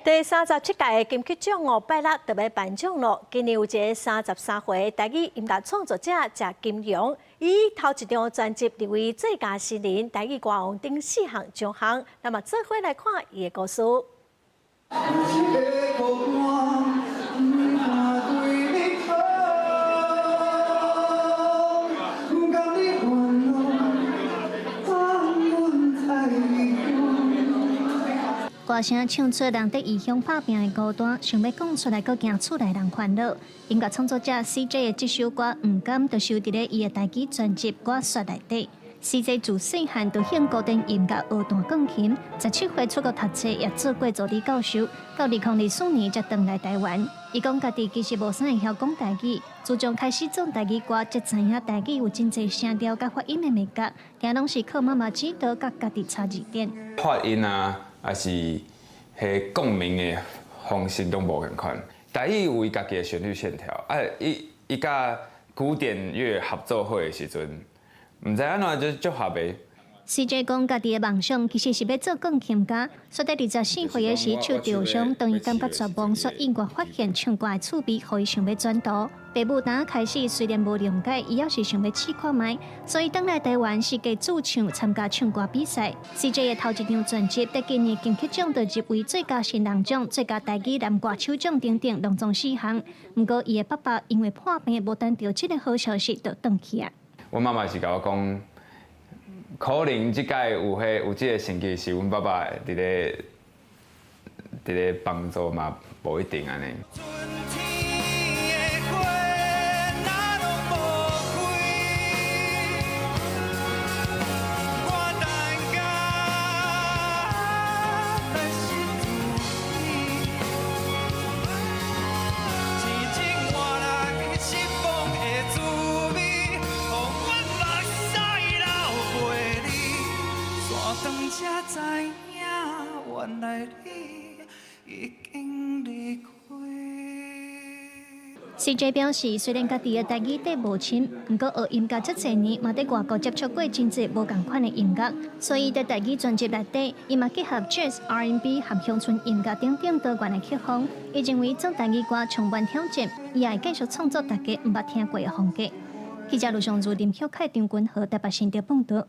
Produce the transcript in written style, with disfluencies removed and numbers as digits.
第37屆金曲獎586特別頒獎咯，今年有一個33歲台語音樂創作者謝金龍，以頭一張專輯入圍最佳新人台語歌王等4項獎項。那麼，做伙來看伊的故事。歌聲唱出人在異鄉打拼的孤單，想要講出來，閣驚厝內人煩惱。音樂創作者 CJ 的這首歌《毋甘》就收佇咧伊的台語專輯《我說》內底。CJ 自細漢就興古典音樂學彈鋼琴，17歲出國讀冊，也做過助理教授。到2004年才回來台灣。伊講家己其實無啥會曉講台語，自從開始做台語歌，才知影台語有真濟聲調甲發音的美感，驚攏是靠媽媽指導甲家己查字典。發音啊，還是迄共鳴的方式都無共款。台語有伊家己的旋律線條，伊甲古典樂合作伙的時陣，唔知安怎就合袂。CJ 講家己的夢想其實是要做鋼琴家，所以在24歲的時手受傷，當伊感覺絕望，所以意外發現唱歌的趣味，互伊想要轉圖。爸母當開始雖然無諒解，伊也是想要試看覓，所以回來台灣是加駐唱參加唱歌比賽。CJ 的頭一張專輯在今年金曲獎就入圍最佳新人獎、最佳台語男歌手獎等等，攏總4項。不過伊的爸爸因為破病，無等到這個好消息就轉去啊。我媽媽是甲我講，可能這屆有這個成績是阮爸爸佇咧幫助嘛，無一定安尼。CJ 表示，雖然家己的台語底無深，不過學音樂這儕年，嘛在外國接觸過真濟無同款的音樂，所以在台語專輯內底，伊嘛結合 Jazz、R&B 和鄉村音樂等等多元的曲風。伊認為做台語歌充滿挑戰，伊也會繼續創作大家毋捌聽過的風格。記者盧尚如、林曉凱、張君和台北新竹報道。